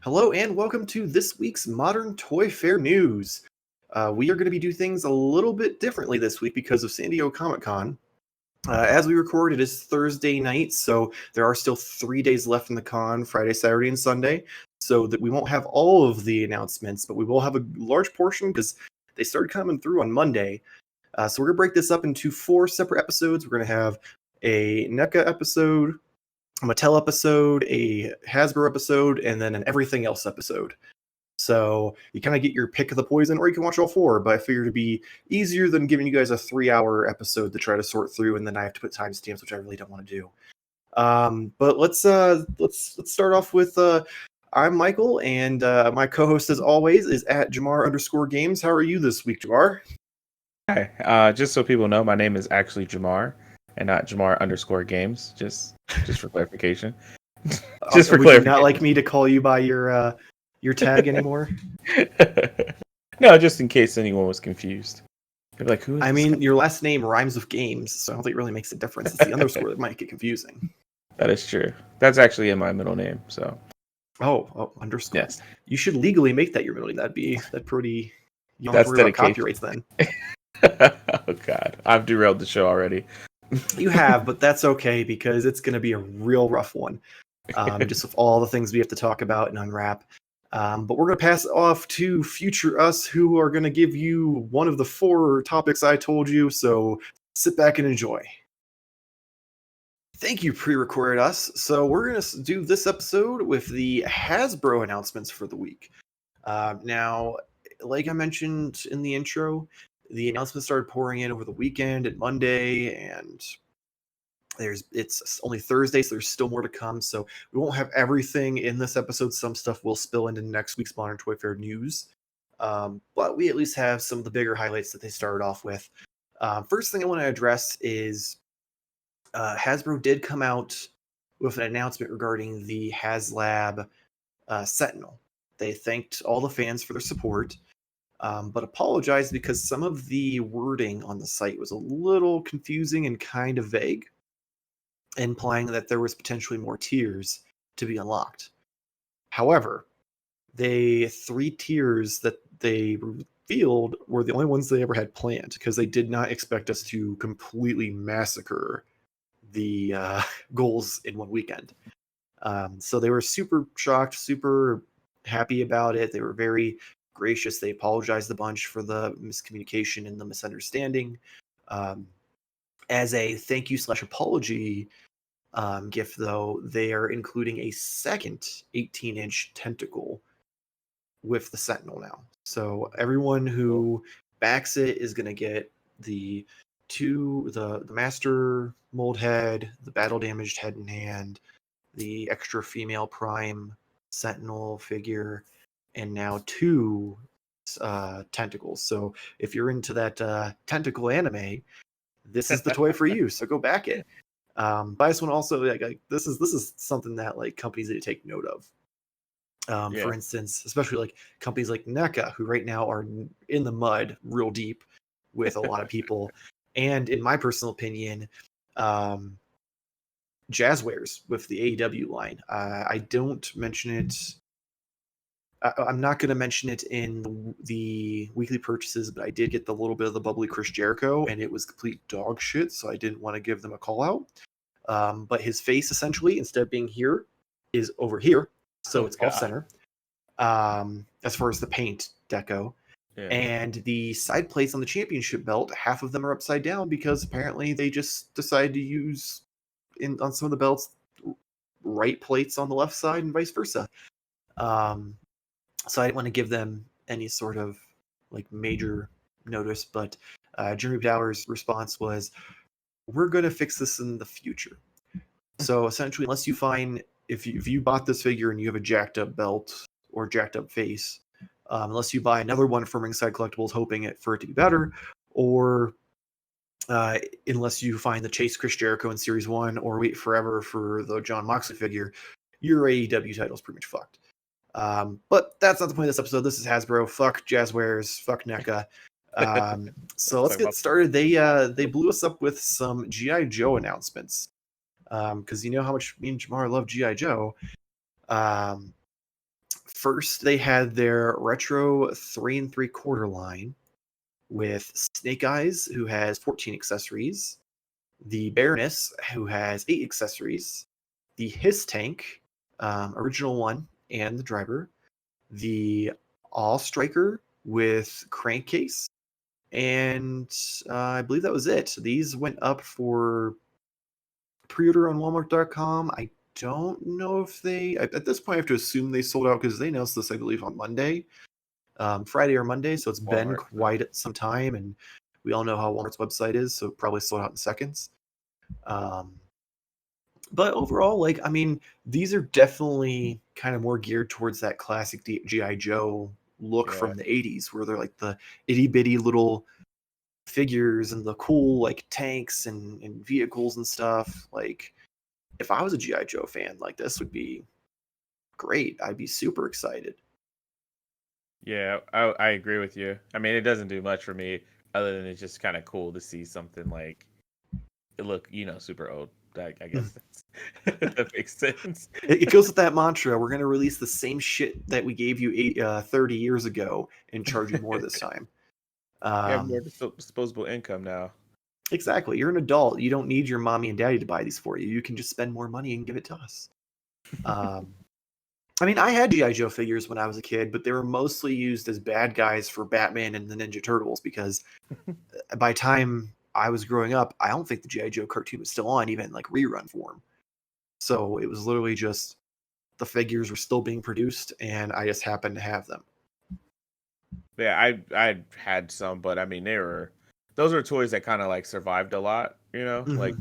Hello and welcome to this week's Modern Toyfare News. We are going to be doing things a little bit differently this week because of San Diego Comic-Con. As we record, it is Thursday night, so there are still 3 days left in the con, Friday, Saturday, and Sunday, so that we won't have all of the announcements, but we will have a large portion because they started coming through on Monday. So we're going to break this up into 4 separate episodes. We're going to have a NECA episode, a Mattel episode, a Hasbro episode, and then an everything else episode. So you kind of get your pick of the poison, or you can watch all 4, but I figured it'd be easier than giving you guys a 3-hour episode to try to sort through, and then I have to put timestamps, which I really don't want to do. But let's start off with I'm Michael, and my co-host, as always, is at Jamar_Games. How are you this week, Jamar? Hi. Just so people know, my name is actually Jamar and not Jamar_Games. Just for clarification. Just for clarification. Would you not like me to call you by your tag anymore? No, just in case anyone was confused. They're like, who is I mean, your last name rhymes with games, so I don't think it really makes a difference. It's the underscore that might get confusing. That is true. That's actually in my middle name, so. Oh, underscore. Yes. You should legally make that your middle name. That'd pretty. You don't That's have to worry about dedication. copyrights then. Oh God, I've derailed the show already. You have, but that's okay because it's going to be a real rough one. Just with all the things we have to talk about and unwrap. But we're going to pass it off to future us, who are going to give you one of the 4 topics I told you. So sit back and enjoy. Thank you, pre-recorded us. So we're going to do this episode with the Hasbro announcements for the week. Now, like I mentioned in the intro, the announcements started pouring in over the weekend and Monday, and it's only Thursday, so there's still more to come. So we won't have everything in this episode. Some stuff will spill into next week's Modern Toyfare news. But we at least have some of the bigger highlights that they started off with. First thing I want to address is Hasbro did come out with an announcement regarding the HasLab Sentinel. They thanked all the fans for their support, but apologized because some of the wording on the site was a little confusing and kind of vague, implying that there was potentially more tiers to be unlocked. However, the 3 tiers that they revealed were the only ones they ever had planned, because they did not expect us to completely massacre the goals in one weekend. So they were super shocked, super happy about it. They were very gracious. They apologized a bunch for the miscommunication and the misunderstanding. As a thank you / apology gift, though, they are including a second 18-inch tentacle with the Sentinel now. So everyone who backs it is going to get the master mold head, the battle damaged head and hand, the extra female prime Sentinel figure, and now 2 tentacles. So if you're into that tentacle anime, this is the toy for you. So go back it. But I just want to also this is something that like companies need to take note of. For instance, especially like companies like NECA, who right now are in the mud real deep with a lot of people. And in my personal opinion, Jazzwares with the AEW line. I don't mention it. I'm not going to mention it in the weekly purchases, but I did get the little bit of the bubbly Chris Jericho, and it was complete dog shit, so I didn't want to give them a call out. But his face, essentially, instead of being here, is over here, so it's off center. As far as the paint deco. Yeah. And the side plates on the championship belt, half of them are upside down because apparently they just decided to use on some of the belts right plates on the left side and vice versa. So I didn't want to give them any sort of like major notice, but Jeremy Bauer's response was, "We're going to fix this in the future." So essentially, unless you find if you bought this figure and you have a jacked up belt or jacked up face, unless you buy another one from Ringside Collectibles hoping for it to be better, or unless you find the Chase Chris Jericho in Series 1 or wait forever for the Jon Moxley figure, your AEW title is pretty much fucked. But that's not the point of this episode. This is Hasbro. Fuck Jazzwares. Fuck NECA. So let's get started. They blew us up with some G.I. Joe announcements. Because you know how much me and Jamar love G.I. Joe. First, they had their retro 3 3/4 line with Snake Eyes, who has 14 accessories, the Baroness, who has 8 accessories, the Hiss Tank, original one, and the driver, the All Striker with crankcase, and I believe that was it. So these went up for pre-order on Walmart.com. I don't know if they, at this point, I have to assume they sold out because they announced this, I believe, on Monday, Friday or Monday. So it's been quite some time, and we all know how Walmart's website is, so it probably sold out in seconds. But overall, like, I mean, these are definitely kind of more geared towards that classic G.I. Joe look from the 80s, where they're like the itty bitty little figures and the cool like tanks and vehicles and stuff. Like, if I was a G.I. Joe fan, like, this would be great. I'd be super excited. Yeah, I agree with you. I mean, it doesn't do much for me other than it's just kind of cool to see something like it look, super old. I guess that makes sense. It goes with that mantra. We're going to release the same shit that we gave you 30 years ago and charge you more this time. You have more disposable income now. Exactly. You're an adult. You don't need your mommy and daddy to buy these for you. You can just spend more money and give it to us. I mean, I had G.I. Joe figures when I was a kid, but they were mostly used as bad guys for Batman and the Ninja Turtles, because by the time I was growing up, I don't think the G.I. Joe cartoon was still on, even like rerun form. So it was literally just the figures were still being produced, and I just happened to have them. Yeah, I had some, but I mean, those were toys that kind of like survived a lot, like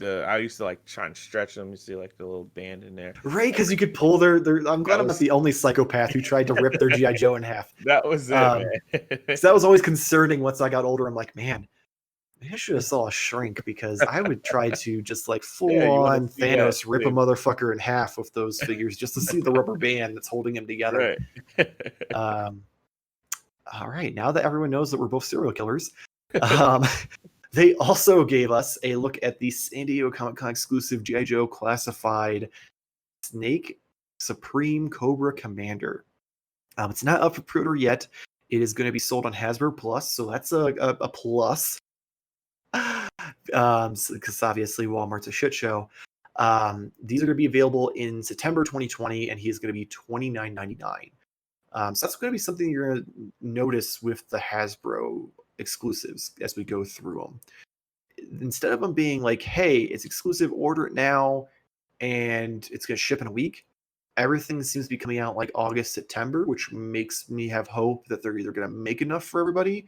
I used to like try and stretch them. You see like the little band in there, right? Because you could pull their. I'm glad I'm not the only psychopath who tried to rip their GI Joe in half. That was it, man. That was always concerning. Once I got older, I'm like, man, maybe I should have saw a shrink, because I would try to just like full on Thanos rip a motherfucker in half with those figures just to see the rubber band that's holding him together. Right. All right, now that everyone knows that we're both serial killers, they also gave us a look at the San Diego Comic-Con exclusive G.I. Joe classified Snake Supreme Cobra Commander. It's not up for pre-order yet. It is going to be sold on Hasbro Plus, so that's a plus. Because obviously Walmart's a shit show. These are going to be available in September 2020, and he's going to be $29.99. So that's going to be something you're going to notice with the Hasbro exclusives as we go through them. Instead of them being like, hey, it's exclusive, order it now, and it's going to ship in a week, everything seems to be coming out like August, September, which makes me have hope that they're either going to make enough for everybody,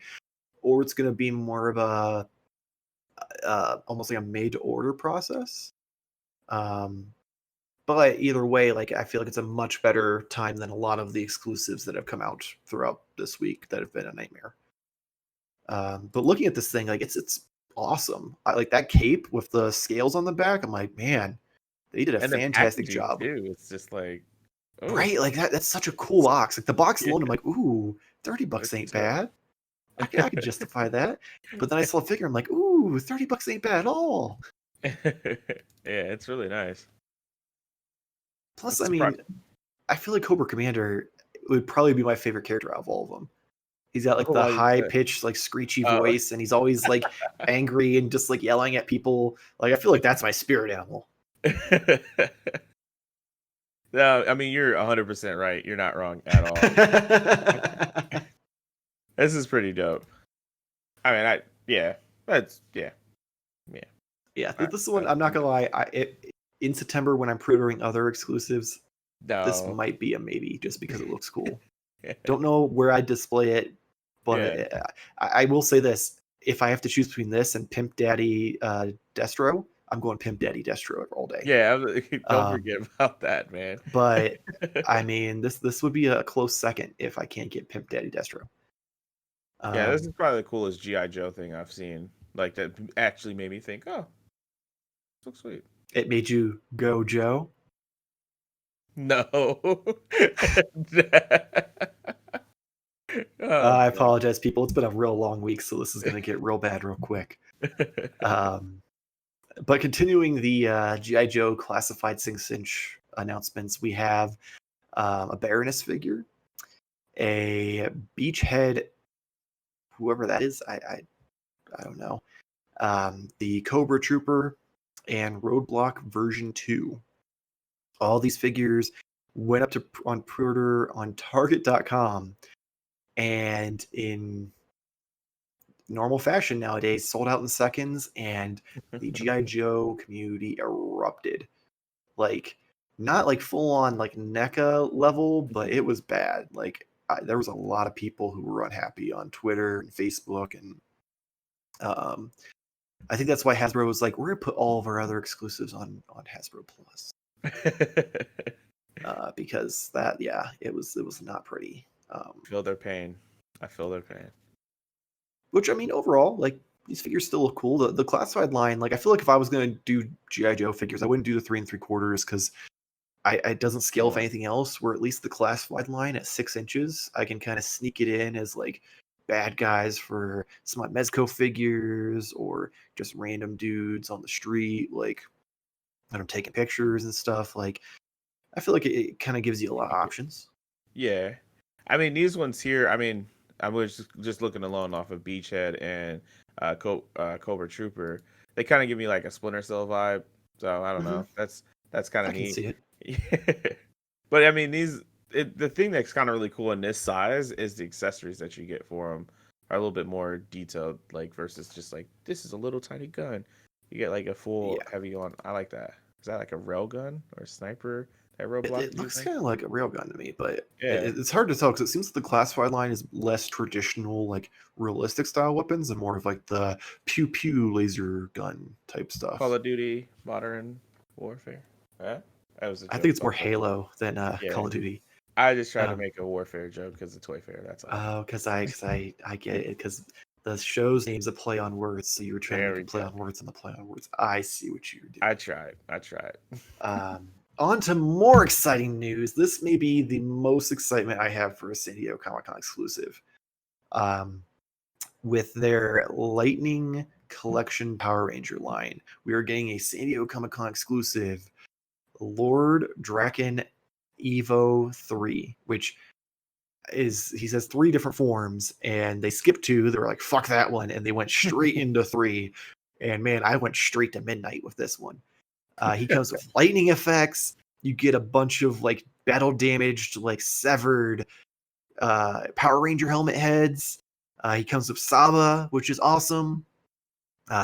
or it's going to be more of a almost like a made-to-order process. But either way, like, I feel like it's a much better time than a lot of the exclusives that have come out throughout this week that have been a nightmare. But looking at this thing, like, it's awesome. I like that cape with the scales on the back. I'm like, man, they did a fantastic job. Too. It's just like, right, like that's such a cool box. Like the box alone, I'm like, ooh, $30 ain't bad. I could justify that. But then I saw a figure, I'm like, ooh, $30 ain't bad at all. Yeah, it's really nice. Plus, I mean, I feel like Cobra Commander would probably be my favorite character out of all of them. He's got like the high-pitched, like screechy voice, and he's always like angry and just like yelling at people. Like, I feel like that's my spirit animal. No, I mean, you're 100% right. You're not wrong at all. This is pretty dope. I mean, This one, I'm not gonna lie. In September, when I'm pre-ordering other exclusives, this might be a maybe, just because it looks cool. Don't know where I display it, but I will say this: if I have to choose between this and Pimp Daddy Destro, I'm going Pimp Daddy Destro all day. Yeah, don't forget about that, man. But I mean, this would be a close second if I can't get Pimp Daddy Destro. Yeah, this is probably the coolest G.I. Joe thing I've seen. Like, that actually made me think, oh, this looks sweet. It made you go, Joe? No. I apologize, people. It's been a real long week, so this is going to get real bad real quick. But continuing the G.I. Joe classified 6-inch announcements, we have a Baroness figure, a Beachhead, whoever that is, I don't know, the Cobra Trooper, and Roadblock version 2. All these figures went up on pre-order on Target.com, and in normal fashion nowadays, sold out in seconds, and the G.I. Joe community erupted. Like, not like full on like NECA level, but it was bad. Like, there was a lot of people who were unhappy on Twitter and Facebook, and I think that's why Hasbro was like, we're gonna put all of our other exclusives on Hasbro Plus, because that, yeah, it was not pretty. Feel their pain. I feel their pain. Which, I mean, overall, like, these figures still look cool. The classified line, like, I feel like if I was gonna do G.I. Joe figures, I wouldn't do the 3 3/4 because it doesn't scale with anything else. Where at least the classified line at 6 inches, I can kind of sneak it in as like bad guys for some like Mezco figures or just random dudes on the street, like when I'm taking pictures and stuff. Like, I feel like it kind of gives you a lot of options. Yeah, I mean these ones here. I mean, I was just looking alone off of Beachhead and Cobra Trooper. They kind of give me like a Splinter Cell vibe. So I don't know. That's kind I of can neat. see it. Yeah. But I mean the thing that's kind of really cool in this size is the accessories that you get for them are a little bit more detailed, like versus just like this is a little tiny gun. You get like a full Yeah. heavy on. I like that. Is that like a rail gun or a sniper? That Roadblock It looks using? kind of like a railgun to me, but Yeah. it's hard to tell because it seems that the classified line is less traditional, like realistic style weapons, and more of like the pew pew laser gun type Call stuff. of Duty Modern Warfare. Yeah, that was a I joke. think it's more Halo than Yeah, Call of Duty. I just tried to Um, make a Warfare joke because of Toyfare. That's all. oh, I get it because the show's name's a play on words, so you were trying to There make a we play go. on words on the play on words. I see what you're doing. I tried. I tried. On to more exciting news. This may be the most excitement I have for a San Diego Comic-Con exclusive. With their Lightning Collection Power Ranger line, we are getting a San Diego Comic-Con exclusive Lord Draken Evo 3, which is, he says 3 different forms, and they skipped 2. They were like, fuck that one, and they went straight into 3. And man, I went straight to midnight with this one. He comes with lightning effects. You get a bunch of like battle damaged, like severed Power Ranger helmet heads. He comes with Saba, which is awesome.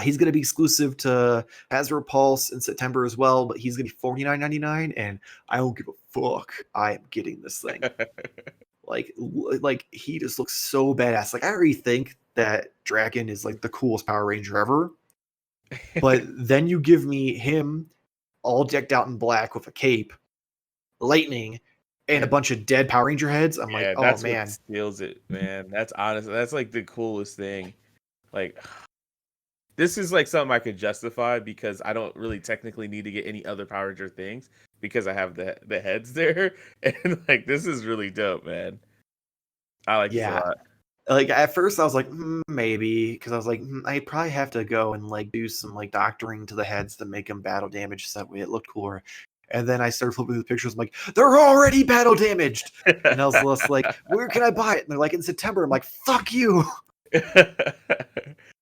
He's going to be exclusive to Hasbro Pulse in September as well, but he's going to be $49.99, and I don't give a fuck. I am getting this thing. Like he just looks so badass. Like, I already think that Draken is like the coolest Power Ranger ever, but then you give me him all decked out in black with a cape, lightning, and a bunch of dead Power Ranger heads. I'm like, Yeah, oh that's what man. steals it, man. That's honest. That's like the coolest thing. Like, this is like something I could justify because I don't really technically need to get any other Power Ranger things because I have the heads there, and like this is really dope, man. I like this a Yeah. lot. Like, at first I was like, maybe, because I was like, I'd probably have to go and like do some like doctoring to the heads to make them battle damaged so that way it looked cooler. And then I started flipping through the pictures. I'm like, they're already battle damaged. And I was less like, where can I buy it? And they're like, in September. I'm like, fuck you.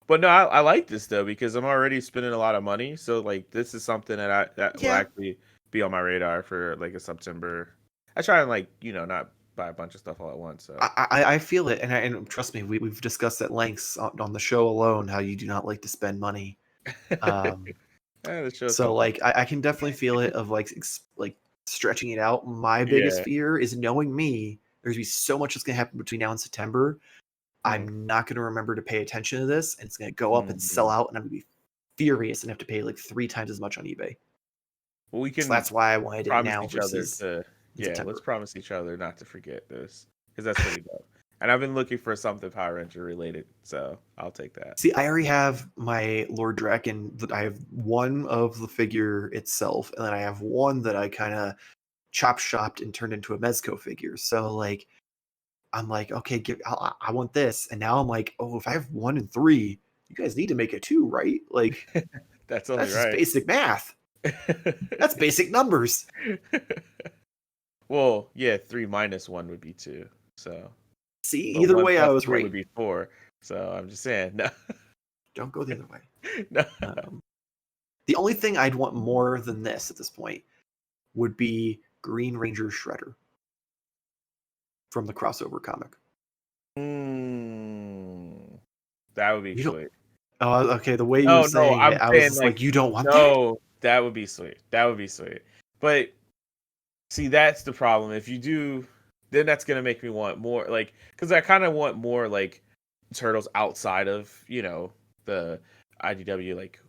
But no, I like this though because I'm already spending a lot of money. So like this is something that will Yeah. actually be on my radar for like a September. I try and like not buy a bunch of stuff all at once. So I feel it. And trust me, we've discussed at lengths on the show alone how you do not like to spend money. Um, the show's So fun. like I can definitely feel it of like like stretching it out. My biggest Yeah. fear is knowing me. There's gonna be so much that's gonna happen between now and September. Mm. I'm not gonna remember to pay attention to this, and it's gonna go up and sell Mhm. out, and I'm gonna be furious and have to pay like 3 times as much on eBay. Well, we So can that's why I wanted it promise now each other versus to in let's September. promise each other not to forget this because that's pretty dope. And I've been looking for something Power Ranger related, so I'll take that. See, I already have my Lord Draken. That I have one of the figure itself, and then I have one that I kind of chop shopped and turned into a Mezco figure. So like I'm like, okay, I want this, and now I'm like, oh, if I have 1 and 3, you guys need to make it 2, right? Like, That's only that's just right. basic math. That's basic numbers. Well, yeah, 3 minus 1 would be 2. So, See, but either 1 way, I plus was 3 right. would be 4. So I'm just saying, no, Don't go the other way. no. The only thing I'd want more than this at this point would be Green Ranger Shredder from the crossover comic. That would be You don't. sweet. Oh, okay. The way you were No, no, saying I'm it, I was saying just like, you don't want that? no, that would be sweet. That would be sweet. But see, that's the problem. If you do, then that's gonna make me want more, like, because I kind of want more like turtles outside of the IDW, like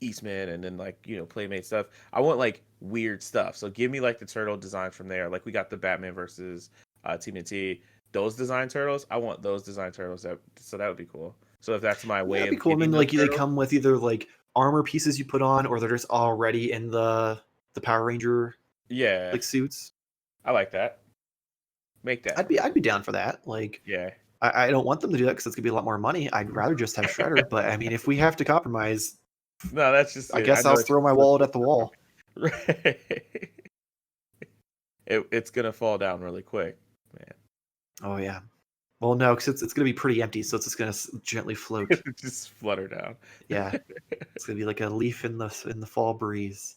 Eastman, and then like Playmate stuff. I want like weird stuff. So give me like the turtle design from there. Like we got the Batman versus TMNT. Those design turtles, I want those design turtles. So that would be cool. So if that's my way That'd be of cool. And getting then those like they turtles, come with either like armor pieces you put on, or they're just already in the Power Ranger yeah, like suits. I like that. Make that. I'd be down for that. Like Yeah. I don't want them to do that because it's gonna be a lot more money. I'd rather just have Shredder. But I mean, if we have to compromise, No, that's just I it. I guess know I'll it's throw my wallet at the wall. right. It's gonna fall down really quick, man. Oh yeah. Well, no, because it's gonna be pretty empty, so it's just gonna gently float. Just flutter down. Yeah, it's gonna be like a leaf in the fall breeze.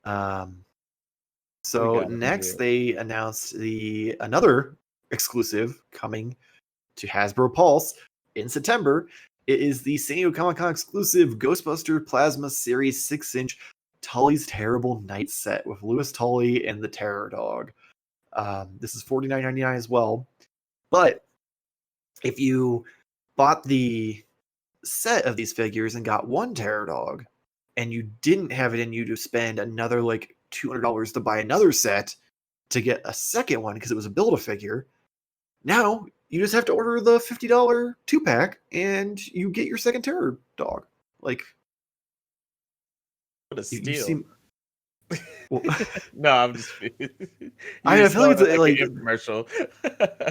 Um, We so gotta do next it. they announced another exclusive coming to Hasbro Pulse in September. It is the San Diego Comic-Con exclusive Ghostbuster Plasma Series 6-inch Tully's Terrible Night set with Louis Tully and the Terror Dog. This is $49.99 as well. But if you bought the set of these figures and got one Terror Dog, and you didn't have it in you to spend another like $200 to buy another set to get a second one because it was a Build-A-Figure, now you just have to order the $50 2-pack and you get your second Terror Dog. Like, What a you steal. seem. Well, No, I'm just. I feel like it's like an infomercial.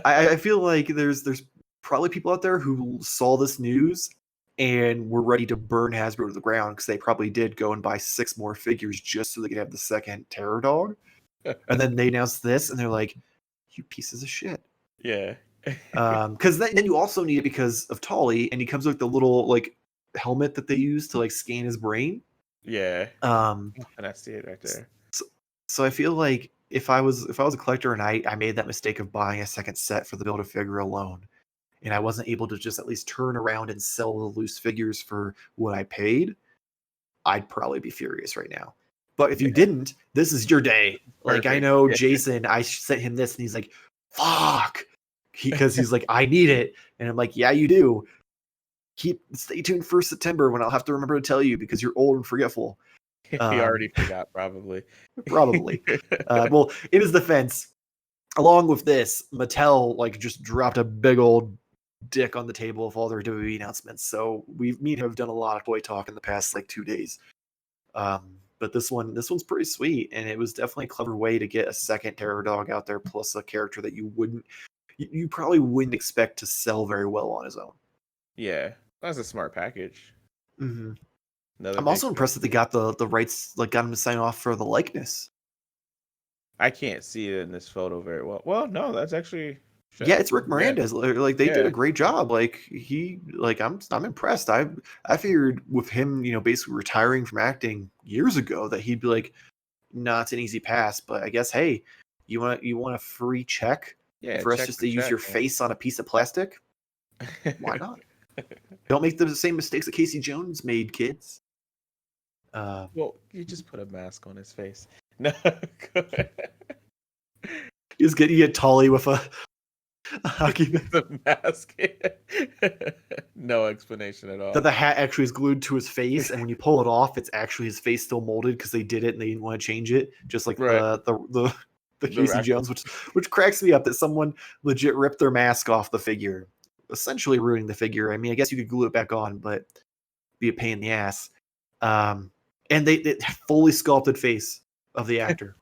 I feel like there's probably people out there who saw this news and were ready to burn Hasbro to the ground because they probably did go and buy 6 more figures just so they could have the second Terror Dog. And then they announced this and they're like, you pieces of shit. Yeah. Because then you also need it because of Tolly, and he comes with the little like helmet that they use to like scan his brain. Yeah. Um, And I see it right there. so I feel like if I was a collector and I made that mistake of buying a second set for the Build-A-Figure alone, and I wasn't able to just at least turn around and sell the loose figures for what I paid, I'd probably be furious right now. But if you didn't, this is your day. Like, I Perfect. know Yeah. Jason, I sent him this and he's like, fuck. Because he's like, I need it. And I'm like, yeah, you do. Stay tuned for September when I'll have to remember to tell you because you're old and forgetful. He already forgot, probably. Probably. Well, in his defense, along with this, Mattel like just dropped a big old dick on the table of all their WWE announcements. So me and him have done a lot of toy talk in the past like 2 days. But this one's pretty sweet, and it was definitely a clever way to get a second Terror Dog out there, plus a character that you probably wouldn't expect to sell very well on his own. Yeah, that's a smart package. Mm-hmm. Another I'm big also impressed that they got the rights, like got him to sign off for the likeness. I can't see it in this photo very well. Well, no, that's actually Yeah, it's Rick Yeah. Moranis. Like they did a great job. Like I'm impressed. I figured with him, basically retiring from acting years ago that he'd be like, nah, it's an easy pass. But I guess, hey, you want a free check for us check just the to use check, your man. face on a piece of plastic? Why not? Don't make the same mistakes that Casey Jones made, kids. Well, you just put a mask on his face. No, You get Tully with a hockey mask. the mask. No explanation at all. That the hat actually is glued to his face, and when you pull it off, it's actually his face still molded because they did it and they didn't want to change it, just like Right. the Casey actual- Jones, which cracks me up that someone legit ripped their mask off the figure, essentially ruining the figure. I mean, I guess you could glue it back on, but be a pain in the ass. And they fully sculpted face of the actor,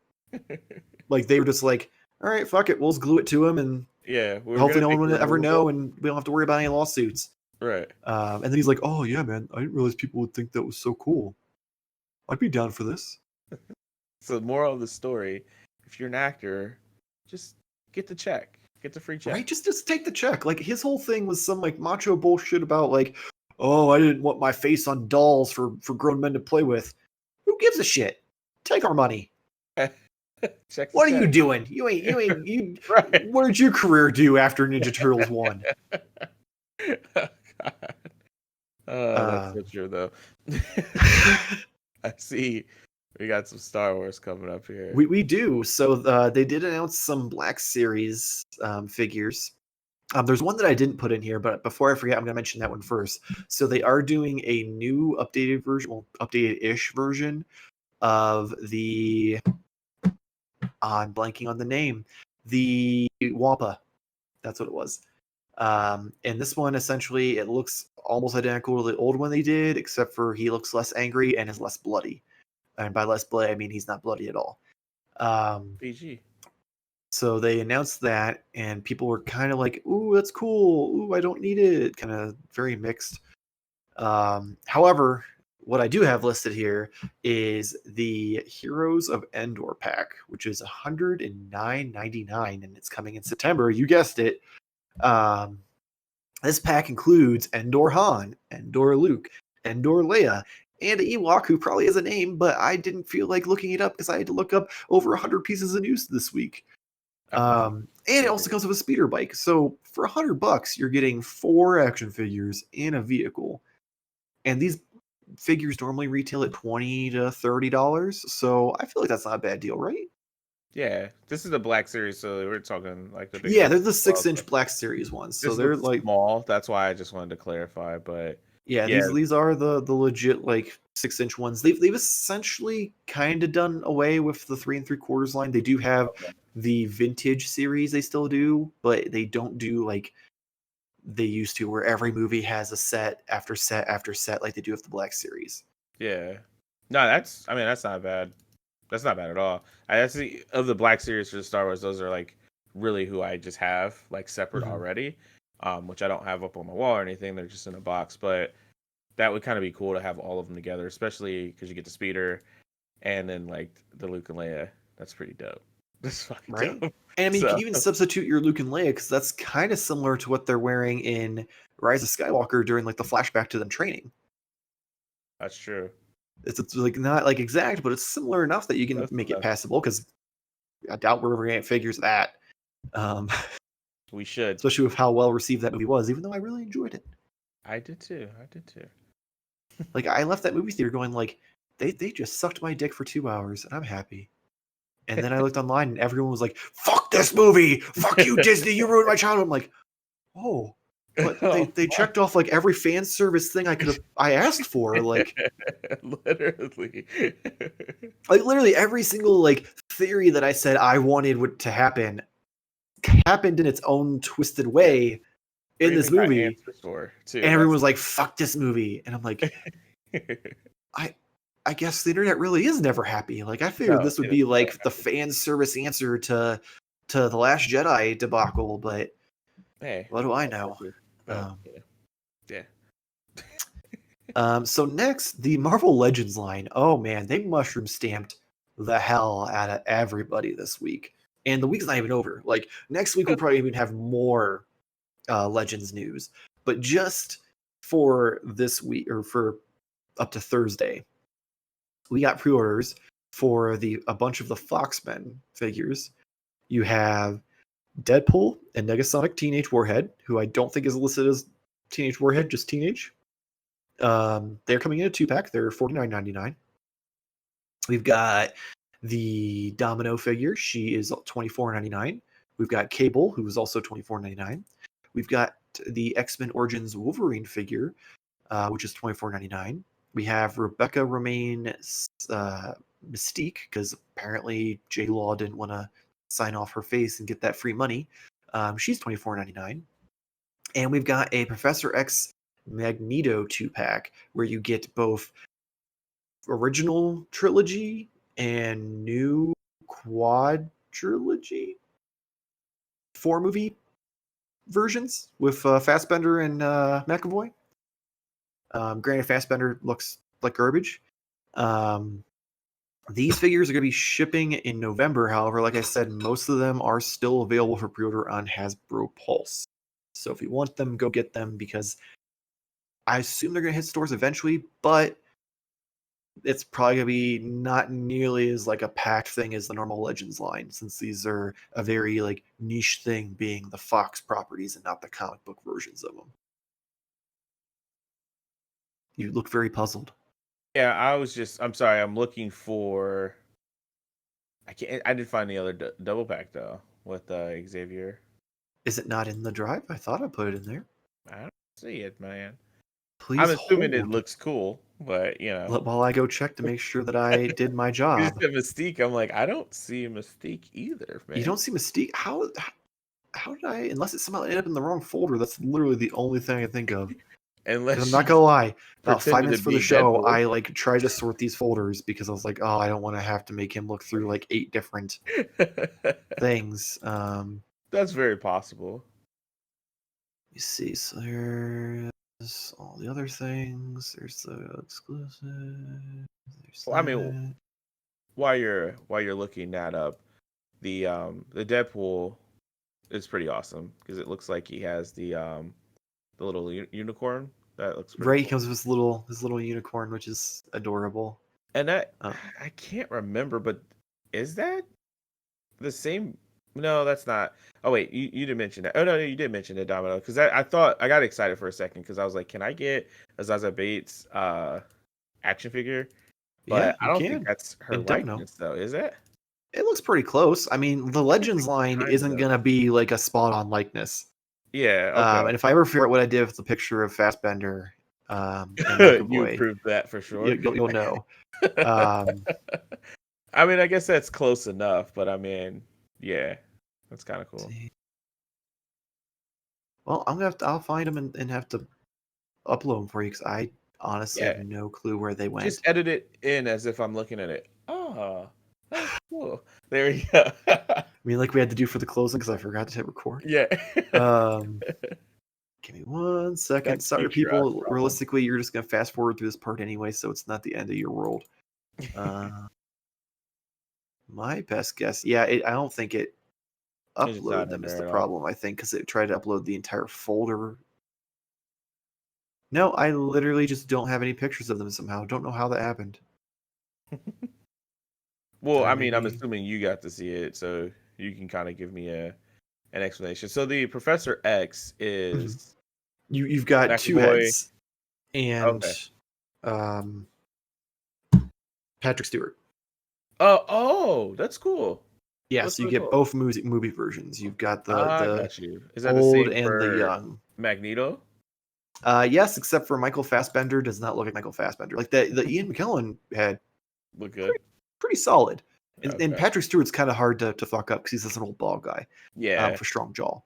like they were just like, all right, fuck it, we'll just glue it to him, and Yeah, hopefully no one will ever know, and we don't have to worry about any lawsuits. Right. And then he's like, oh yeah, man, I didn't realize people would think that was so cool. I'd be down for this. So, moral of the story: if you're an actor, just get the check, get the free check. Right? Just take the check. Like his whole thing was some like macho bullshit about like, oh, I didn't want my face on dolls for grown men to play with. Who gives a shit? Take our money. What are you doing? You ain't. Right. What did your career do after Ninja Turtles 1? Oh, God. That's so true, though. I see. We got some Star Wars coming up here. We do. So they did announce some Black Series figures. There's one that I didn't put in here, but before I forget, I'm going to mention that one first. So they are doing a new updated version, well, updated-ish version of the... I'm blanking on the name. The Wampa. That's what it was. And this one, essentially, it looks almost identical to the old one they did, except for he looks less angry and is less bloody. And by less bloody, I mean he's not bloody at all. PG. So they announced that, and people were kind of like, ooh, that's cool. Ooh, I don't need it. Kind of very mixed. However, what I do have listed here is the Heroes of Endor pack, which is $109.99, and it's coming in September. You guessed it. This pack includes Endor Han, Endor Luke, Endor Leia, and Ewok, who probably has a name, but I didn't feel like looking it up because I had to look up over 100 pieces of news this week. And it also comes with a speeder bike. So for $100, you're getting 4 action figures and a vehicle. And these figures normally retail at $20 to $30. So I feel like that's not a bad deal, right? Yeah, this is the Black Series, so we're talking like the big. Yeah, they're the 6-inch Black Series ones. So they're like small. That's why I just wanted to clarify. But yeah, these are the legit like 6-inch ones. They've essentially kind of done away with the 3 3/4 line. They do have the vintage series they still do, but they don't do like they used to, where every movie has a set after set after set like they do with the Black Series. Yeah, no, that's not bad. That's not bad at all. I actually, of the Black Series for the Star Wars, those are like really who I just have like separate already, which I don't have up on my wall or anything. They're just in a box, but that would kind of be cool to have all of them together, especially because you get the speeder and then like the Luke and Leia. That's pretty dope. That's fucking dope. And I mean, you can even substitute your Luke and Leia because that's kind of similar to what they're wearing in Rise of Skywalker during like the flashback to them training. That's true. It's like not like exact, but it's similar enough that you can make it passable. Because I doubt we're ever gonna get figures of that. We should, especially with how well received that movie was. Even though I really enjoyed it, I did too. Like I left that movie theater going like, they just sucked my dick for 2 hours, and I'm happy. And then I looked online, and everyone was like, "Fuck this movie! Fuck you, Disney! You ruined my childhood." I'm like, oh. But they checked off like every fan service thing I asked for, like literally, like literally every single like theory that I said I wanted to happen happened in its own twisted way in this movie. And everyone was like, "Fuck this movie," and I'm like, I guess the internet really is never happy. Like I figured this would be like the fan service answer to the Last Jedi debacle, but hey, what do I know? Yeah. So next, the Marvel Legends line. Oh man, they mushroom stamped the hell out of everybody this week, and the week's not even over. Like next week, we'll probably even have more Legends news. But just for this week, or for up to Thursday, we got pre-orders for a bunch of the Foxmen figures. You have Deadpool and Negasonic Teenage Warhead, who I don't think is listed as Teenage Warhead, just Teenage. They're coming in a 2-pack. They're $49.99. We've got the Domino figure. She is $24.99. We've got Cable, who is also $24.99. We've got the X-Men Origins Wolverine figure, which is $24.99. We have Rebecca Romaine Mystique, because apparently J-Law didn't want to sign off her face and get that free money. She's $24.99. And we've got a Professor X Magneto 2-pack where you get both original trilogy and new quadrilogy 4-movie versions with Fassbender and McAvoy. Granted, Fassbender looks like garbage. These figures are going to be shipping in November. However, like I said, most of them are still available for pre-order on Hasbro Pulse. So if you want them, go get them, because I assume they're going to hit stores eventually, but it's probably going to be not nearly as like a packed thing as the normal Legends line, since these are a very like niche thing, being the Fox properties and not the comic book versions of them. You look very puzzled. Yeah, I'm sorry. I'm looking for. I can't. I didn't find the other double pack though with Xavier. Is it not in the drive? I thought I put it in there. I don't see it, man. I'm Please assuming it hold looks cool, but while I go check to make sure that I did my you just job. said Mystique. I'm like, I don't see Mystique either, man. You don't see Mystique? How did I? Unless it somehow ended up in the wrong folder. That's literally the only thing I think of. Unless I'm not gonna lie. About 5 pretended minutes to for the be show, Deadpool. I like tried to sort these folders because I was like, oh, I don't want to have to make him look through like 8 different things. That's very possible. Let me see. So there's all the other things. There's the exclusive. There's Well, I mean, while you're looking that up, the Deadpool is pretty awesome because it looks like he has the little unicorn that looks pretty right. He cool. comes with his little unicorn, which is adorable. And that Um, I can't remember, but is that the same? No, that's not. Oh wait, you did mention that. Oh no, you did mention it, Domino. Because I thought I got excited for a second because I was like, can I get a Zaza Bates action figure? yeah, But I you don't think can. that's her And Domino. likeness though, is it? It looks pretty close. I mean, the Legends line Kind isn't of. gonna be like a spot on likeness. Yeah. Okay. And if I ever figure out what I did with the picture of Fassbender and You McAvoy, proved that for sure. you'll know. Um, I mean, I guess that's close enough, but I mean, yeah, that's kind of cool. see. Well, I'll find them and have to upload them for you, because I honestly have Yeah, no clue where they went. just edit it in as if I'm looking at it. Oh, that's cool. There you go. I mean, like we had to do for the closing because I forgot to hit record. Yeah. Um, give me 1 second. That Sorry, future us people. problem. Realistically, you're just gonna fast forward through this part anyway, so it's not the end of your world. My best guess, yeah, I don't think it It's just not uploaded in them is there the at all. problem. I think because it tried to upload the entire folder. No, I literally just don't have any pictures of them somehow. Don't know how that happened. Well, I mean, I'm Maybe. assuming you got to see it, so you can kind of give me an explanation. So the Professor X Mhm. is You've got 2 McAvoy. heads and Okay. um, Patrick Stewart. Oh, that's cool. Yeah, That's so you really get cool. both movie versions. You've got I the got you. Is that the old same and the for young. Magneto? Yes, except for Michael Fassbender does not look like Michael Fassbender. Like the Ian McKellen had Look good. pretty solid. And Okay. Patrick Stewart's kind of hard to fuck up because he's just an old bald guy Yeah, with a strong jaw.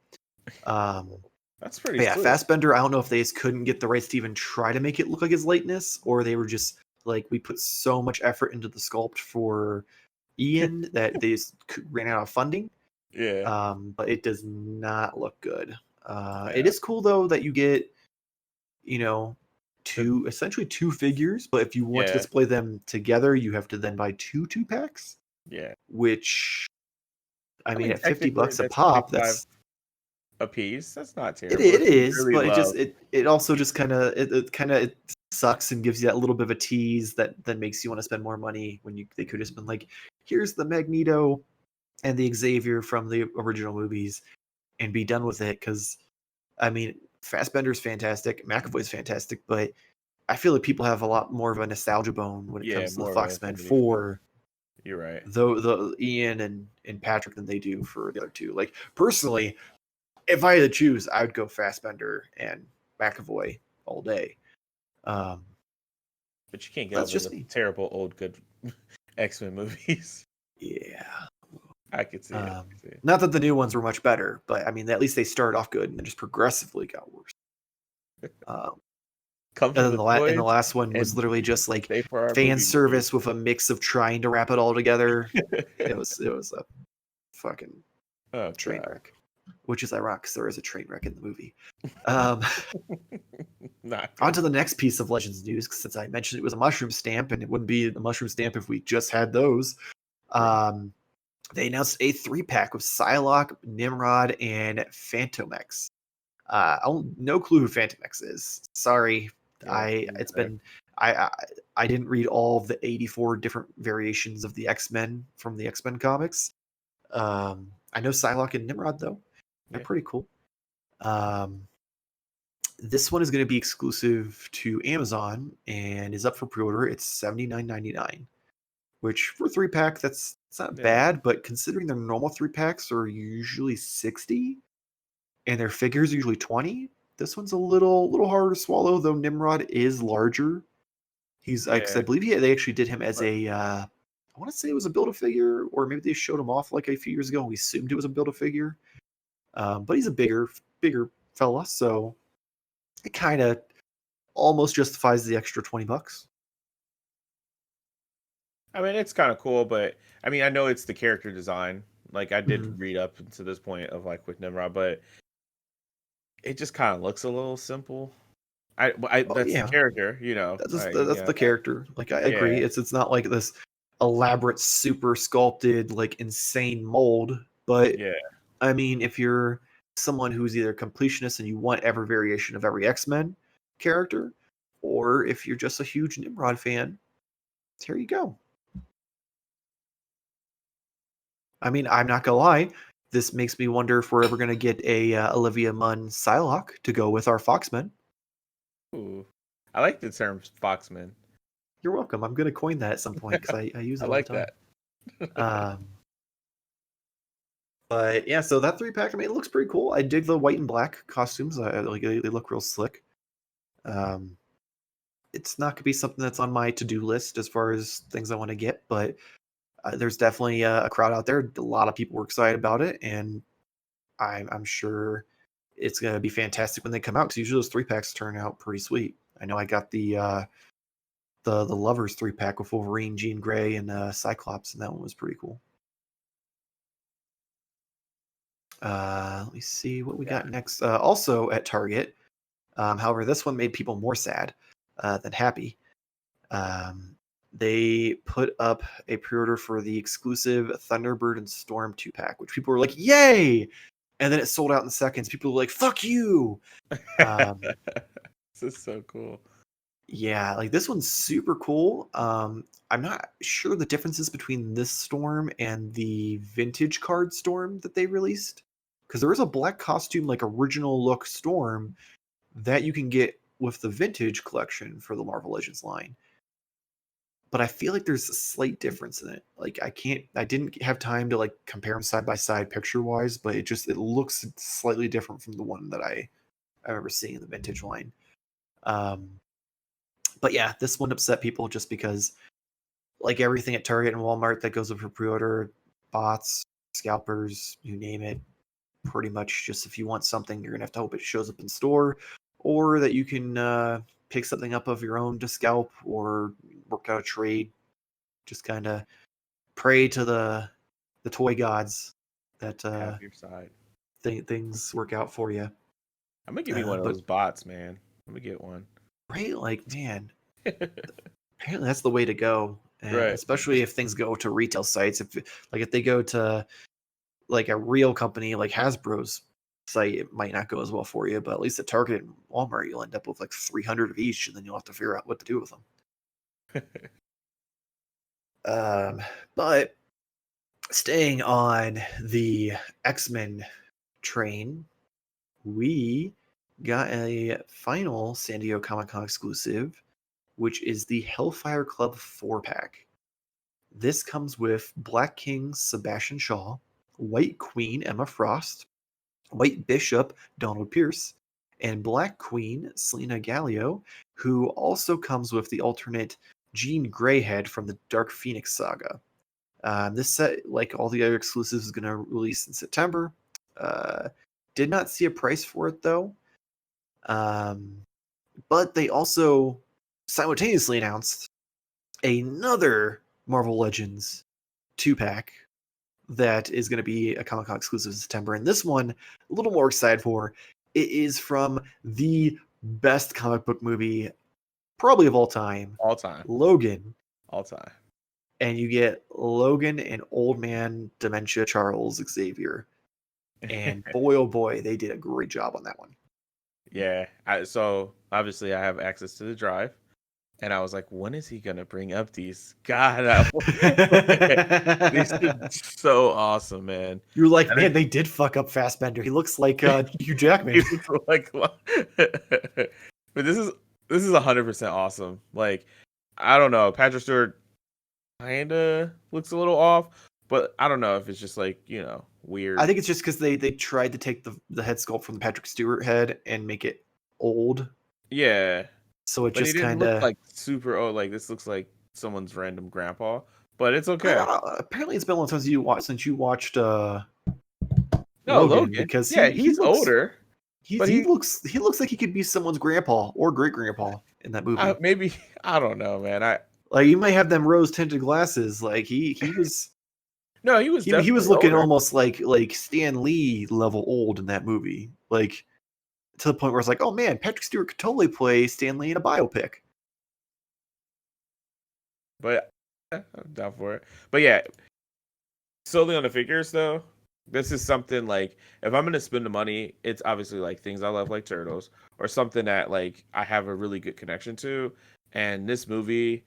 Um, that's pretty but yeah, sweet. Fassbender, I don't know if they just couldn't get the rights to even try to make it look like his likeness, or they were just like, we put so much effort into the sculpt for Ian that they just ran out of funding. Yeah. But it does not look good. It Yeah. is cool though that you get, you know, The- essentially two figures, but if you want to yeah. display them together, you have to then buy two packs, Yeah. which I I mean mean, at $50 technically, a that's pop, 25 that's a piece. That's not it, terrible it if you is, really but love. it also just kind of it sucks and gives you that little bit of a tease that then makes you want to spend more money when they could have just been like, here's the Magneto and the Xavier from the original movies and be done with it. Because I mean, Fassbender's fantastic, McAvoy's fantastic, but I feel like people have a lot more of a nostalgia bone when it Yeah, comes to the more of an Foxmen affinity for. for You're right. the Ian and Patrick than they do for the other two. Like personally, if I had to choose, I would go Fassbender and McAvoy all day. Um, But you can't get that's over just the me. terrible old good X-Men movies. Yeah. I could see it. I could see it. Not that the new ones were much better, but I mean, at least they started off good and then just progressively got worse. Come And from then the the toys last one was and literally just like stay for our fan movie service with a mix of trying to wrap it all together. movies. It was a fucking Oh train god. wreck. which is ironic because there is a train wreck in the movie. Um, Not on good. to the next piece of Legends news, since I mentioned it was a mushroom stamp, and it wouldn't be a mushroom stamp if we just had those. Right. They announced a 3-pack with Psylocke, Nimrod, and Phantomex. No clue who Phantomex is. Sorry, Yeah. me it's neither. been I I didn't read all of the 84 different variations of the X-Men from the X-Men comics. I know Psylocke and Nimrod though; they're Yeah. pretty cool. Um, this one is going to be exclusive to Amazon and is up for pre-order. It's $79.99, which for a 3-pack, that's it's not Yeah. bad, but considering their normal 3-packs are usually 60 and their figures are usually 20, this one's a little harder to swallow. Though Nimrod is larger. He's because I Yeah. believe they actually did him as But a I want to say it was a Build-A-Figure, or maybe they showed him off like a few years ago and we assumed it was a Build-A-Figure. But he's a bigger fella, so it kind of almost justifies the extra $20. I mean, it's kind of cool, but I mean, I know it's the character design. Like, I Mhm. did read up to this point of like with Nimrod, but it just kind of looks a little simple. Oh That's the yeah, character, that's the character. Like I agree, yeah, it's not like this elaborate, super sculpted, like insane mold. But yeah. I mean, if you're someone who's either completionist and you want every variation of every X-Men character, or if you're just a huge Nimrod fan, here you go. I mean, I'm not gonna lie. This makes me wonder if we're ever gonna get a Olivia Munn Psylocke to go with our Foxmen. Ooh, I like the term Foxman. You're welcome. I'm gonna coin that at some point because I use I it all the like time. that. Um, but yeah, so that 3-pack, I mean, it looks pretty cool. I dig the white and black costumes. I like they look real slick. Um, it's not gonna be something that's on my to-do list as far as things I want to get, but there's definitely a crowd out there. A lot of people were excited about it, and I'm sure it's gonna be fantastic when they come out. Because usually those 3-packs turn out pretty sweet. I know I got the lovers 3-pack with Wolverine, Jean Grey, and Cyclops, and that one was pretty cool. Let me see what we Yeah. got next. Also at Target, however, this one made people more sad than happy. Um, they put up a pre-order for the exclusive Thunderbird and Storm 2-pack, which people were like, "Yay!" And then it sold out in seconds. People were like, "Fuck you!" Um, This is so cool. yeah, like this one's super cool. I'm not sure the differences between this Storm and the vintage card Storm that they released, because there is a black costume, like original look Storm that you can get with the vintage collection for the Marvel Legends line. But I feel like there's a slight difference in it. Like I didn't have time to like compare them side by side picture wise, but it looks slightly different from the one that I remember seeing in the vintage line. Um, but yeah, this one upset people just because like everything at Target and Walmart that goes up for pre-order, bots, scalpers, you name it, pretty much just if you want something, you're gonna have to hope it shows up in store, or that you can pick something up of your own to scalp or work out a trade. Just kind of pray to the toy gods that Have your side. things work out for you. I'm gonna give me one of But those bots, man. I'm gonna get one. right, like man, apparently that's the way to go. And Right. especially if things go to retail sites, if they go to like a real company like Hasbro's site, it might not go as well for you. But at least at Target and Walmart, you'll end up with like 300 of each, and then you'll have to figure out what to do with them. Um, but staying on the X-Men train, we got a final San Diego Comic Con exclusive, which is the Hellfire Club 4-pack. This comes with Black King Sebastian Shaw, White Queen Emma Frost, White Bishop Donald Pierce, and Black Queen Selena Gallio, who also comes with the alternate Jean Greyhead from the Dark Phoenix saga. This set, like all the other exclusives, is going to release in September. Uh, did not see a price for it though. Um, but they also simultaneously announced another Marvel Legends 2-pack that is going to be a Comic-Con exclusive in September. And this one, a little more excited for. It is from the best comic book movie, probably of all time. All time. Logan. All time. And you get Logan and old man dementia Charles Xavier. And boy, oh boy, they did a great job on that one. Yeah. So obviously I have access to the drive. And I was like, when is he going to bring up these? God, these are so awesome, man. You're like, man, they did fuck up Fassbender. He looks like Hugh Jackman. But this is 100% awesome. Like, I don't know. Patrick Stewart kind of looks a little off, but I don't know if it's just like, weird. I think it's just because they tried to take the head sculpt from the Patrick Stewart head and make it old. Yeah. So it just kind of like super old. Like this looks like someone's random grandpa, but it's okay. Apparently, it's been a long time since you watched Logan, because he's older. He looks like he could be someone's grandpa or great grandpa in that movie. Maybe I don't know, man. Like you might have them rose tinted glasses. Like he was. No, he was looking older. almost like Stan Lee level old in that movie. Like to the point where it's like, oh man, Patrick Stewart could totally play Stan Lee in a biopic. But I'm down for it. But yeah, solely on the figures though, this is something like if I'm gonna spend the money, it's obviously like things I love like Turtles or something that like I have a really good connection to. And this movie,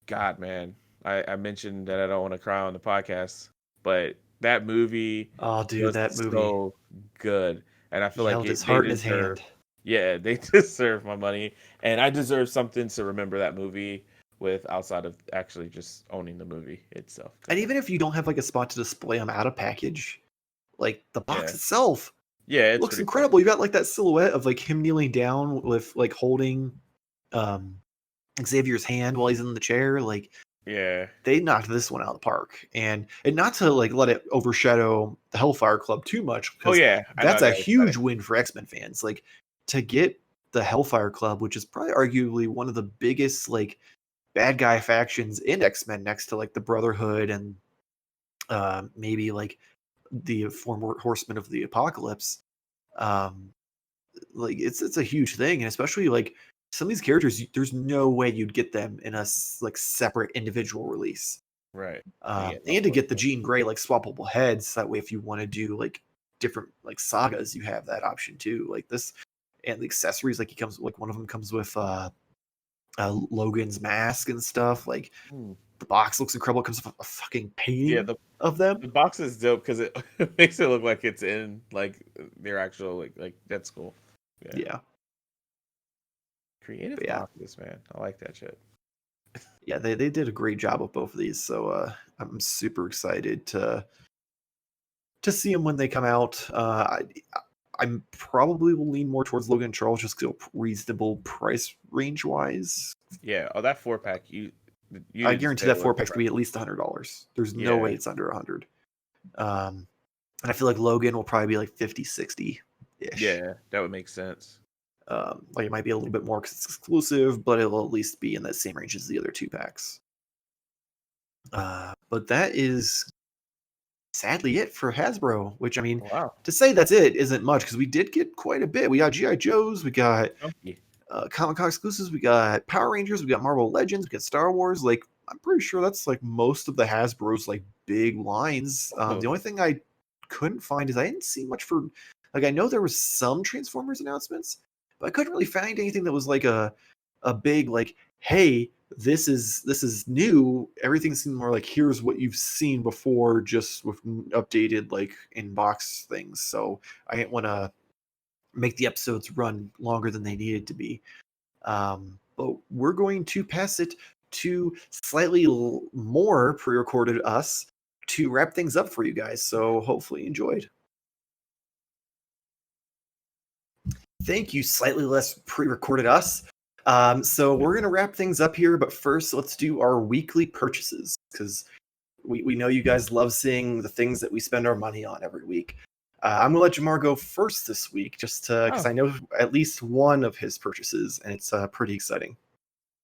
God man, I mentioned that I don't want to cry on the podcast, but that movie, that movie so good. And I feel like his heart in his hand. Yeah, they deserve my money, and I deserve something to remember that movie with outside of actually just owning the movie itself. And even if you don't have like a spot to display them out of package, like the box itself, it looks incredible. You got like that silhouette of like him kneeling down with like holding Xavier's hand while he's in the chair. Like, yeah, they knocked this one out of the park, and not to like let it overshadow the Hellfire Club too much. Oh yeah, that's a huge win for X-Men fans. Like to get the Hellfire Club, which is probably arguably one of the biggest like bad guy factions in X-Men, next to like the Brotherhood and maybe like the former Horsemen of the Apocalypse. Like it's a huge thing, and especially like some of these characters, there's no way you'd get them in a like separate individual release, right? And to get the Jean Grey like swappable heads, that way if you want to do like different like sagas, you have that option too. Like this, and the accessories, like one of them comes with Logan's mask and stuff. Like the box looks incredible. It comes with a fucking painting of them. The box is dope because it makes it look like it's in like their actual like that's cool. Yeah. Creative boxes, man. I like that shit. Yeah, they did a great job with both of these, so I'm super excited to see them when they come out. I'm probably will lean more towards Logan and Charles, just reasonable price range wise. Yeah. Oh, that 4-pack, I guarantee that 4-pack's gonna be at least $100. There's no way it's under 100. And I feel like Logan will probably be like 50, 60 ish. Yeah, that would make sense. Like it might be a little bit more because it's exclusive, but it'll at least be in that same range as the other 2-packs. But that is sadly it for Hasbro, which I mean, to say that's it isn't much because we did get quite a bit. We got G.I. Joes, we got Comic-Con exclusives, we got Power Rangers, we got Marvel Legends, we got Star Wars. Like I'm pretty sure that's like most of the Hasbro's like big lines. The only thing I couldn't find is I didn't see much for like I know there was some Transformers announcements, but I couldn't really find anything that was like a big like, hey, this is new. Everything seemed more like here's what you've seen before, just with updated like in-box things. So I didn't want to make the episodes run longer than they needed to be. But we're going to pass it to slightly more pre-recorded us to wrap things up for you guys. So hopefully you enjoyed. Thank you, slightly less pre-recorded us. So we're going to wrap things up here, but first let's do our weekly purchases because we know you guys love seeing the things that we spend our money on every week. I'm going to let Jamar go first this week just because I know at least one of his purchases, and it's pretty exciting.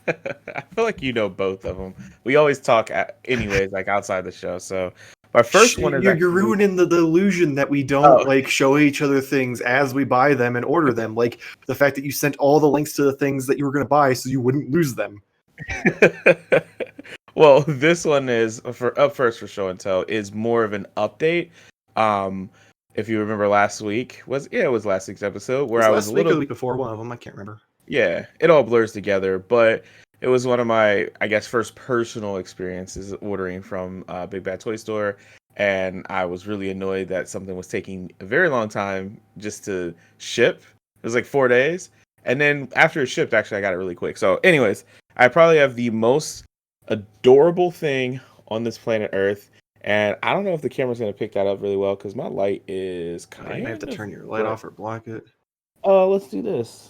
I feel like you know both of them. We always talk anyways, like outside the show. So My first one is You're ruining the illusion that we don't like show each other things as we buy them and order them. Like the fact that you sent all the links to the things that you were going to buy so you wouldn't lose them. Well, this one is up first for show and tell is more of an update. If you remember last week it was last week's episode where I was last a week or little the week before, one of them, I can't remember. Yeah, it all blurs together, but it was one of my, I guess, first personal experiences ordering from Big Bad Toy Store, and I was really annoyed that something was taking a very long time just to ship. It was like 4 days, and then after it shipped, actually, I got it really quick. So, anyways, I probably have the most adorable thing on this planet Earth, and I don't know if the camera's going to pick that up really well because my light is kind of... You might have to turn your light off or block it. Let's do this.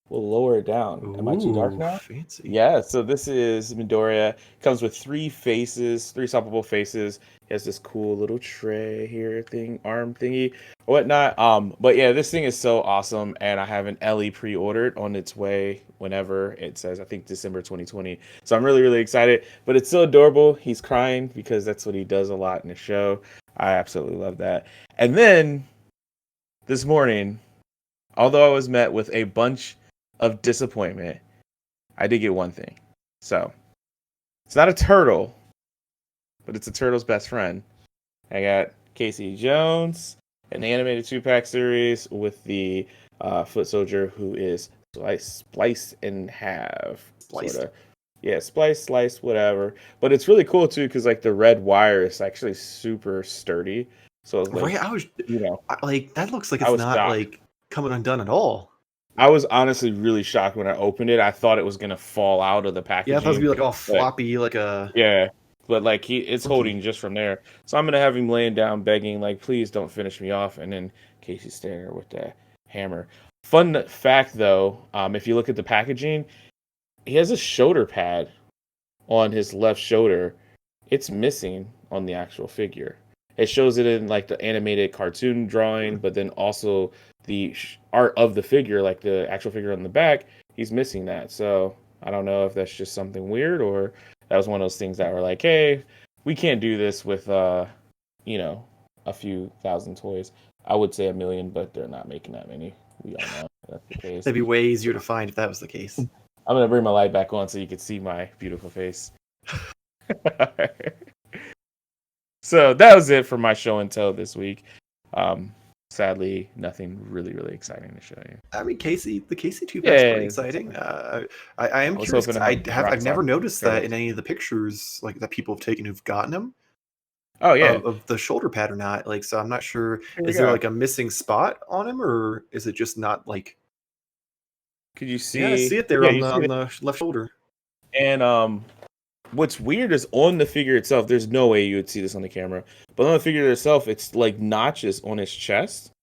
We'll lower it down. Am I too dark now? Fancy. Yeah, so this is Midoriya. Comes with 3 faces, 3 swappable faces. He has this cool little tray here arm thingy, whatnot. But yeah, this thing is so awesome, and I have an Ellie pre-ordered on its way whenever it says, I think December 2020. So I'm really, really excited. But it's so adorable. He's crying because that's what he does a lot in the show. I absolutely love that. And then this morning, although I was met with a bunch of disappointment, I did get one thing. So it's not a turtle, but it's a turtle's best friend. I got Casey Jones, an animated 2-pack series with the foot soldier who is spliced in half. Sorta. Yeah, sliced, whatever. But it's really cool too because like the red wire is actually super sturdy. So like, right, I was, like that looks like it's not shocked. like coming undone at all. I was honestly really shocked when I opened it. I thought it was gonna fall out of the packaging. Yeah, I thought it was gonna be like all floppy, like a... Yeah, but like it's holding just from there. So I'm gonna have him laying down, begging, like, please don't finish me off. And then Casey's standing there with the hammer. Fun fact, though, if you look at the packaging, he has a shoulder pad on his left shoulder. It's missing on the actual figure. It shows it in like the animated cartoon drawing, but then also the art of the figure, like the actual figure on the back, he's missing that. So I don't know if that's just something weird or that was one of those things that were like, hey, we can't do this with, a few thousand toys. I would say 1 million, but they're not making that many. We all know that's the case. That'd be way easier to find if that was the case. I'm going to bring my light back on so you can see my beautiful face. So that was it for my show and tell this week. Sadly, nothing really, really exciting to show you. I mean, the Casey 2-pack's pretty exciting. I am curious. I've never noticed that in any of the pictures like that people have taken who've gotten them. Oh yeah, of the shoulder pad or not. Like, so I'm not sure. Is there like a missing spot on him, or is it just not like? Could you see? Yeah, I see it there on the left shoulder. And what's weird is on the figure itself, there's no way you would see this on the camera, but on the figure itself, it's like notches on his chest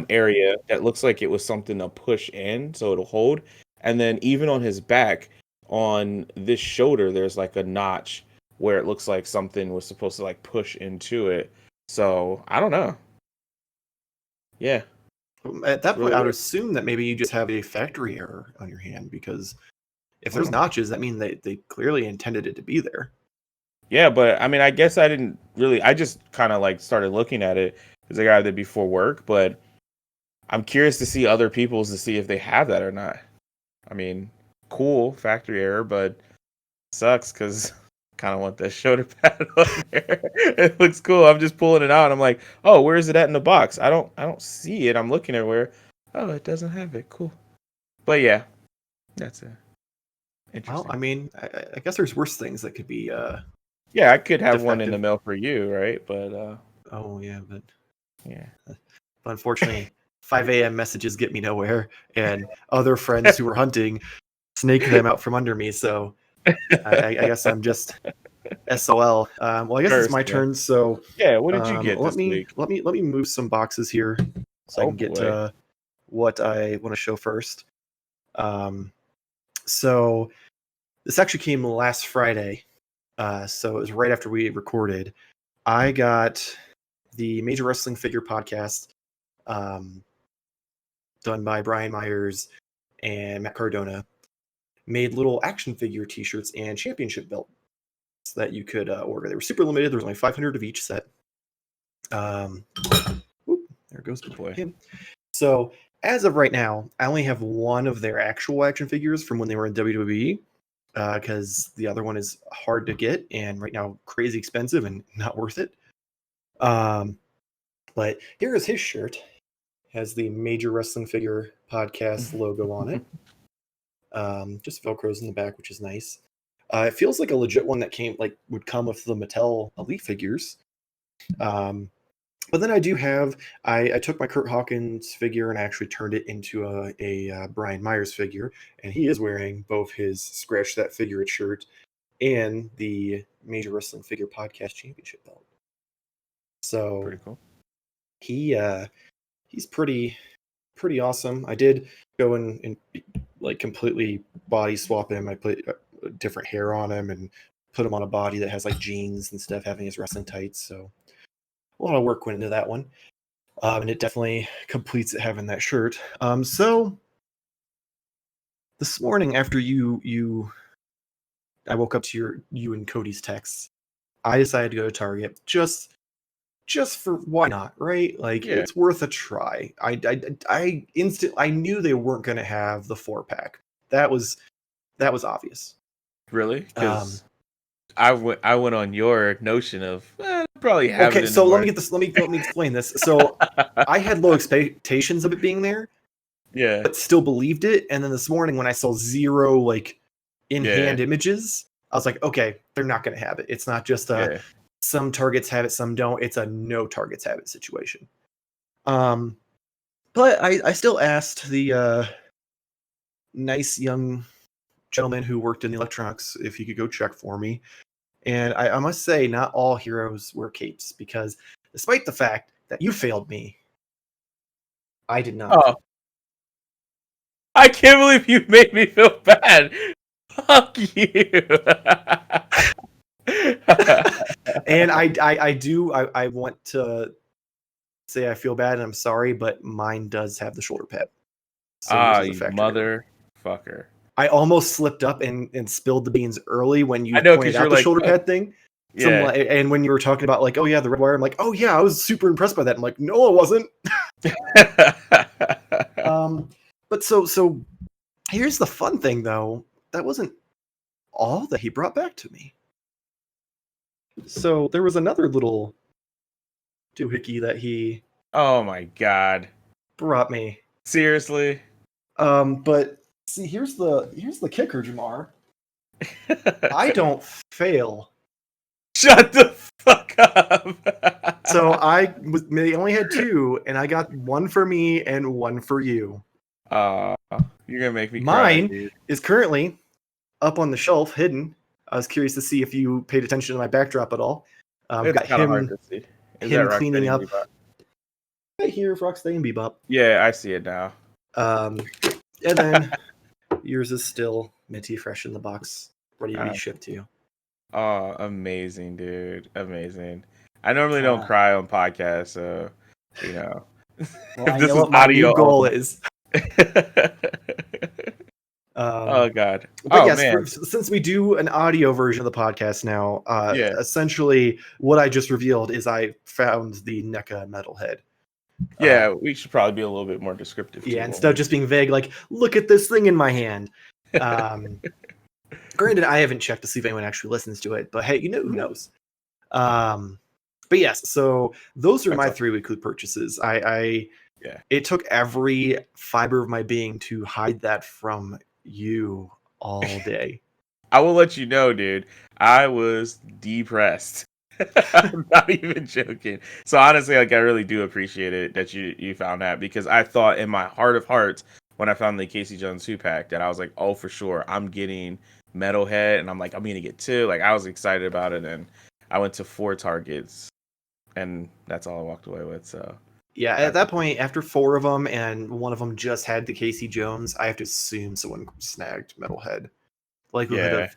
area that looks like it was something to push in so it'll hold. And then even on his back, on this shoulder, there's like a notch where it looks like something was supposed to like push into it. So I don't know. Yeah. At that point, I would assume that maybe you just have a factory error on your hand, because if there's notches, that means they clearly intended it to be there. Yeah, but I mean, I guess I didn't really. I just kind of like started looking at it because I got it before work. But I'm curious to see other people's to see if they have that or not. I mean, cool factory error, but sucks because kind of want that shoulder pad on there. It looks cool. I'm just pulling it out. And I'm like, oh, where is it at in the box? I don't see it. I'm looking everywhere. Oh, it doesn't have it. Cool. But yeah, that's it. Well, I mean, I guess there's worse things that could be. Yeah, I could have one in the mail for you, right? But oh yeah, but yeah. But unfortunately, 5 a.m. messages get me nowhere, and other friends who were hunting snake them out from under me. So I guess I'm just SOL. Well, I guess it's my turn. So yeah, what did you get this week? Let me move some boxes here so I can get to what I want to show first. So this actually came last Friday. So it was right after we recorded. I got the Major Wrestling Figure podcast, done by Brian Myers and Matt Cardona, made little action figure t-shirts and championship belts shirts that you could order. They were super limited. There was only 500 of each set. There goes the boy. So as of right now, I only have one of their actual action figures from when they were in WWE, because the other one is hard to get and right now crazy expensive and not worth it. But here is his shirt. Has the Major Wrestling Figure Podcast logo on it. Just Velcros in the back, which is nice. It feels like a legit one that would come with the Mattel Elite figures. But then I do have, I took my Kurt Hawkins figure and I actually turned it into a Brian Myers figure, and he is wearing both his Scratch That Figure It shirt and the Major Wrestling Figure Podcast Championship belt. So Pretty cool. He's pretty awesome. I did go and like completely body swap him. I put different hair on him and put him on a body that has like jeans and stuff, having his wrestling tights. So a lot of work went into that one, and it definitely completes it having that shirt. So this morning after I woke up to you and Cody's texts. I decided to go to Target just for why not, right? Like, Yeah. It's worth a try. I knew they weren't going to have the 4-pack. That was obvious. Really? Because I went on your notion of probably have it. Okay, so let me explain this. So I had low expectations of it being there, but still believed it. And then this morning when I saw 0 like in-hand images, I was like, okay, they're not going to have it. It's not just some Targets have it, some don't. It's a no Targets have it situation. But I still asked the nice young gentleman who worked in the electronics if he could go check for me. And I must say, not all heroes wear capes, because despite the fact that you failed me, I did not. Oh. I can't believe you made me feel bad. Fuck you. And I want to say I feel bad and I'm sorry, but mine does have the shoulder pad. So you motherfucker. I almost slipped up and spilled the beans early when you pointed out the shoulder pad thing. Yeah. And when you were talking about like, oh yeah, the red wire, I'm like, oh yeah, I was super impressed by that. I'm like, no, I wasn't. But so here's the fun thing though. That wasn't all that he brought back to me. So there was another little doohickey that he oh my god brought me. Seriously? But see, here's the kicker, Jamar. I don't fail. Shut the fuck up. So they only had 2, and I got 1 for me and 1 for you. You're gonna make me Mine cry, is currently up on the shelf, hidden. I was curious to see if you paid attention to my backdrop at all. It's got kind of hard to see. Him cleaning up right here, Rocksteady and Bebop. Yeah, I see it now. And then yours is still minty fresh in the box, ready to be shipped to you. Oh, amazing, dude. Amazing. I normally don't cry on podcasts, so, you know. Well, I know what my new goal is. Oh, God. But yes, since we do an audio version of the podcast now, essentially what I just revealed is I found the NECA metalhead. Yeah, we should probably be a little bit more descriptive. Yeah, instead of just being vague, like, look at this thing in my hand. Granted, I haven't checked to see if anyone actually listens to it, but hey, who knows? But yes, so those are my 3 weekly purchases. It took every fiber of my being to hide that from you all day. I will let you know, dude. I was depressed. I'm not even joking. So honestly, like, I really do appreciate it that you found that, because I thought in my heart of hearts when I found the Casey Jones 2-pack that I was like, oh, for sure, I'm getting Metalhead, and I'm like, I'm gonna get 2. Like, I was excited about it, and I went to 4 Targets, and that's all I walked away with. So yeah, at that point, after 4 of them, and one of them just had the Casey Jones, I have to assume someone snagged Metalhead. Likelihood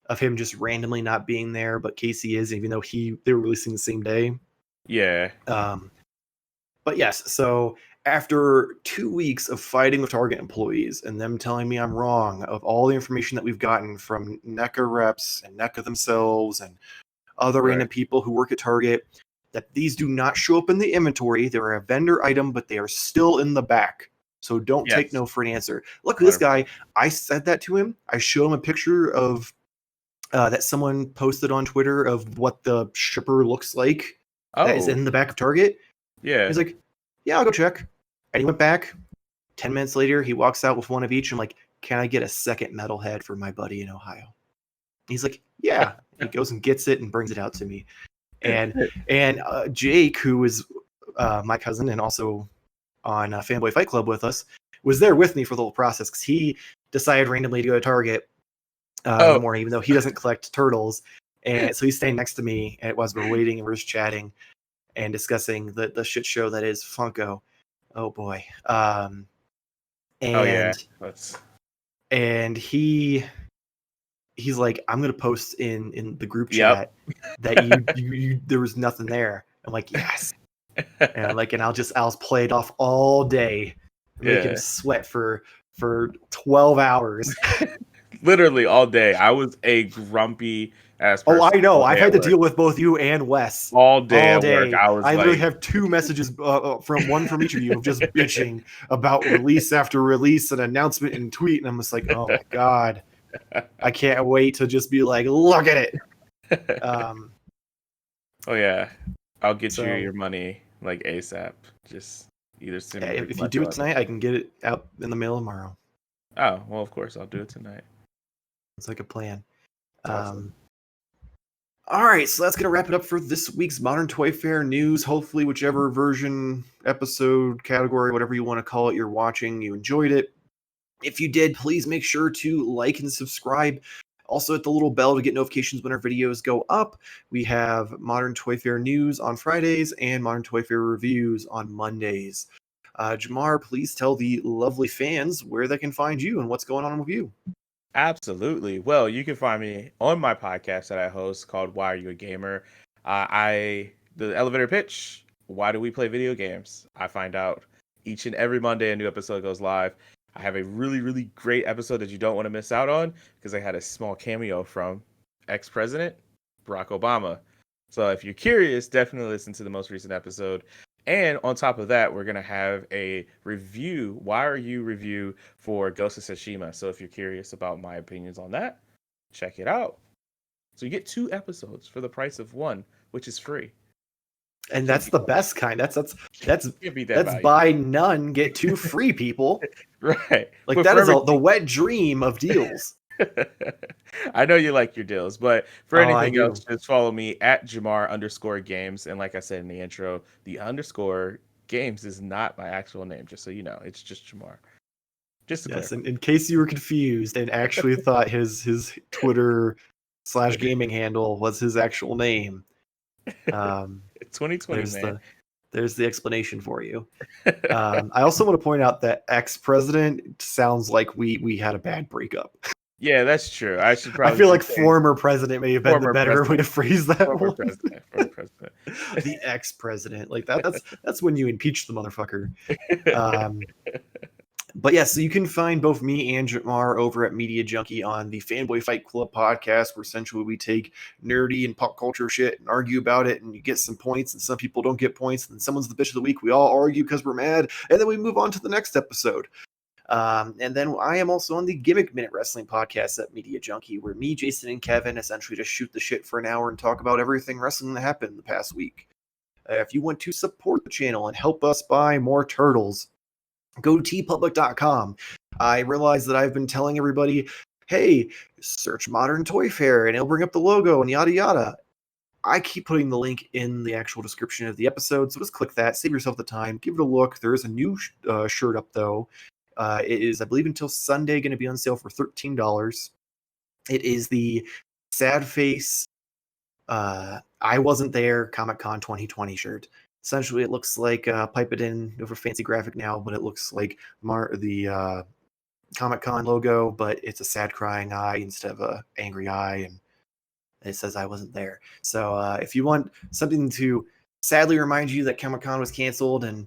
of him just randomly not being there, but Casey is, even though they were releasing the same day. Yeah. But yes, so after 2 weeks of fighting with Target employees and them telling me I'm wrong, of all the information that we've gotten from NECA reps and NECA themselves and other random people who work at Target, that these do not show up in the inventory. They're a vendor item, but they are still in the back. So don't take no for an answer. Look, this guy, I said that to him. I showed him a picture of that someone posted on Twitter of what the shipper looks like that is in the back of Target. Yeah. He's like, yeah, I'll go check. And he went back. 10 minutes later, he walks out with one of each. I'm like, can I get a second metalhead for my buddy in Ohio? He's like, yeah. He goes and gets it and brings it out to me. And Jake, who is my cousin and also on Fanboy Fight Club with us, was there with me for the whole process because he decided randomly to go to Target in the morning, even though he doesn't collect turtles. And so he's staying next to me as we're waiting and we're just chatting and discussing the shit show that is Funko. Oh boy. And he's like, I'm gonna post in the group chat that you there was nothing there. I'm like, yes. And I'll play it off all day, make him sweat for 12 hours. Literally all day. I was a grumpy ass person. Oh, I know. I've had to deal with both you and Wes all day. At work. I literally have 2 messages from each of you of just bitching about release after release and announcement and tweet, and I'm just like, oh my god, I can't wait to just be like, look at it. Oh yeah, I'll get you your money like ASAP. Just either soon. Yeah, if you do it tonight, I can get it out in the mail tomorrow. Oh well, of course I'll do it tonight. It's like a plan. Awesome. All right, so that's going to wrap it up for this week's Modern Toy Fair news. Hopefully, whichever version, episode, category, whatever you want to call it, you're watching, you enjoyed it. If you did, please make sure to like and subscribe. Also, hit the little bell to get notifications when our videos go up. We have Modern Toy Fair news on Fridays and Modern Toy Fair reviews on Mondays. Jamar, please tell the lovely fans where they can find you and what's going on with you. Absolutely. Well, you can find me on my podcast that I host called Why Are You a Gamer? The elevator pitch, why do we play video games? I find out each and every Monday a new episode goes live. I have a really, really great episode that you don't want to miss out on because I had a small cameo from ex-president Barack Obama. So if you're curious, definitely listen to the most recent episode. And on top of that, we're going to have a review, Why Are You review for Ghost of Tsushima. So if you're curious about my opinions on that, check it out. So you get 2 episodes for the price of 1, which is free. And that's the best kind. That's buy none, get 2 free, people. Right. Like, that is the wet dream of deals. I know you like your deals, but for anything else, just follow me at Jamar_games. And like I said in the intro, the _games is not my actual name, just so you know. It's just Jamar. Just in case you were confused and actually thought his Twitter/gaming handle was his actual name. 2020, man. There's the explanation for you. I also want to point out that ex-president sounds like we had a bad breakup. Yeah, that's true. I feel like former president may have been the better way to phrase that. Former president. The ex-president, like that's when you impeach the motherfucker. But yeah, so you can find both me and Jamar over at Media Junkie on the Fanboy Fight Club podcast, where essentially we take nerdy and pop culture shit and argue about it, and you get some points, and some people don't get points, and someone's the bitch of the week. We all argue because we're mad, and then we move on to the next episode. And then I am also on the Gimmick Minute Wrestling podcast at Media Junkie, where me, Jason, and Kevin essentially just shoot the shit for an hour and talk about everything wrestling that happened the past week. If you want to support the channel and help us buy more turtles, go to tpublic.com. I realize that I've been telling everybody, hey, search Modern Toy Fair and it'll bring up the logo and yada yada. I keep putting the link in the actual description of the episode, so just click that, save yourself the time, give it a look. There is a new shirt up though. It is, I believe, until Sunday going to be on sale for $13. It is the Sad Face I Wasn't There Comic-Con 2020 shirt. Essentially, it looks like Pipe It In over fancy graphic now, but it looks like the Comic-Con logo, but it's a sad crying eye instead of a angry eye, and it says I wasn't there. So if you want something to sadly remind you that Comic-Con was canceled and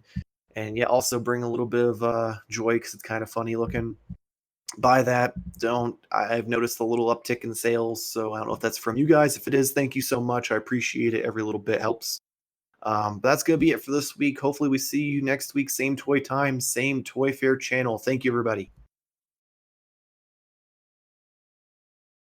and yeah, also bring a little bit of joy because it's kind of funny looking. Buy that. I've noticed a little uptick in sales, so I don't know if that's from you guys. If it is, thank you so much. I appreciate it. Every little bit helps. But that's gonna be it for this week. Hopefully we see you next week, same toy time, same Toyfare channel. Thank you, everybody.